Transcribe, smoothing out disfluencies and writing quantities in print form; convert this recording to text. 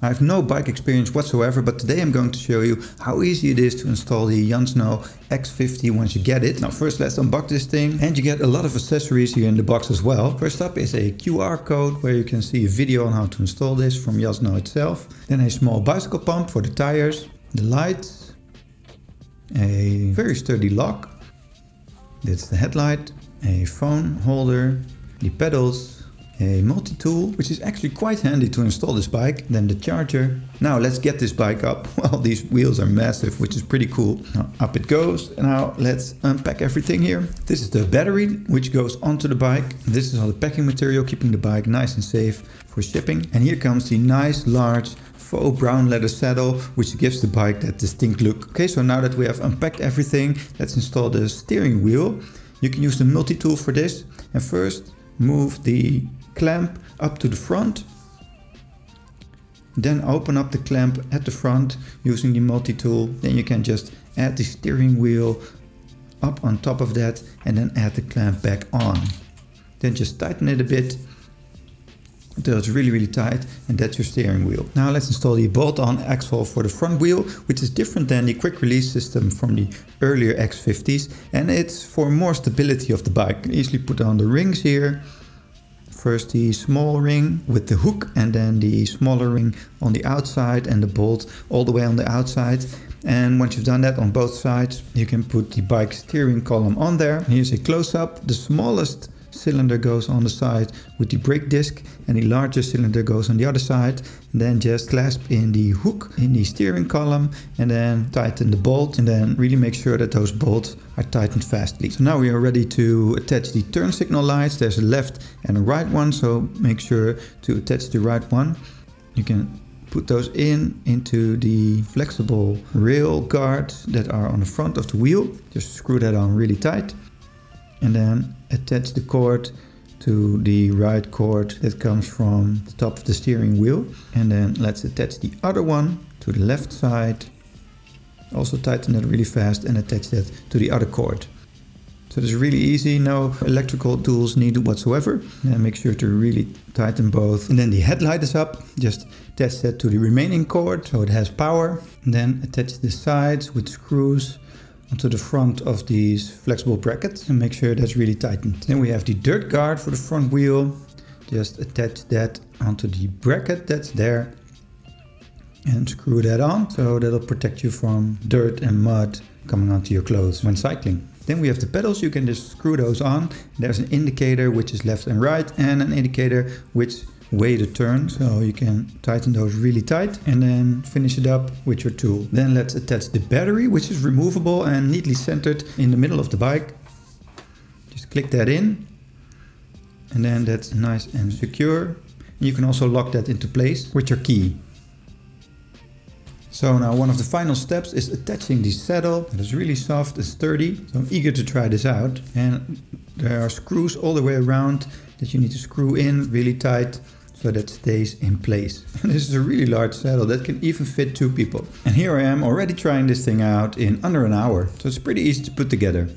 I have no bike experience whatsoever, but today I'm going to show you how easy it is to install the Jansno X50 once you get it. Now first let's unbox this thing, and you get a lot of accessories here in the box as well. First up is a QR code where you can see a video on how to install this from Jansno itself. Then a small bicycle pump for the tires, the lights, a very sturdy lock, that's the headlight, a phone holder, the pedals, a multi-tool, which is actually quite handy to install this bike, then the charger. Now let's get this bike up. Well, these wheels are massive, which is pretty cool. Now up it goes. Now let's unpack everything here. This is the battery which goes onto the bike. This is all the packing material, keeping the bike nice and safe for shipping. And here comes the nice large faux brown leather saddle, which gives the bike that distinct look. Okay, so now that we have unpacked everything, let's install the steering wheel. You can use the multi-tool for this, and first move the clamp up to the front, then open up the clamp at the front using the multi-tool. Then you can just add the steering wheel up on top of that and then add the clamp back on. Then just tighten it a bit until it's really tight, and that's your steering wheel. Now let's install the bolt-on axle for the front wheel, which is different than the quick release system from the earlier X50s, and it's for more stability of the bike. You can easily put on the rings here. First the small ring with the hook, and then the smaller ring on the outside, and the bolt all the way on the outside. And once you've done that on both sides, you can put the bike steering column on there. Here's a close-up. The smallest cylinder goes on the side with the brake disc, and the larger cylinder goes on the other side. And then just clasp in the hook in the steering column, and then tighten the bolt, and then really make sure that those bolts are tightened fastly. So now we are ready to attach the turn signal lights. There's a left and a right one, so make sure to attach the right one. You can put those into the flexible rail guards that are on the front of the wheel. Just screw that on really tight, and then attach the cord to the right cord that comes from the top of the steering wheel. And then let's attach the other one to the left side. Also tighten that really fast and attach that to the other cord. So it's really easy, no electrical tools needed whatsoever. And make sure to really tighten both. And then the headlight is up. Just attach that to the remaining cord so it has power. And then attach the sides with screws onto the front of these flexible brackets, and make sure that's really tightened. Then we have the dirt guard for the front wheel. Just attach that onto the bracket that's there and screw that on, so that'll protect you from dirt and mud coming onto your clothes when cycling. Then we have the pedals. You can just screw those on. There's an indicator which is left and right, and an indicator which way to turn, so you can tighten those really tight and then finish it up with your tool. Then let's attach the battery, which is removable and neatly centered in the middle of the bike. Just click that in, and then that's nice and secure. You can also lock that into place with your key. So now one of the final steps is attaching the saddle. It is really soft and sturdy, so I'm eager to try this out. And there are screws all the way around that you need to screw in really tight so that stays in place. And this is a really large saddle that can even fit 2 people. And here I am already trying this thing out in under an hour, so it's pretty easy to put together.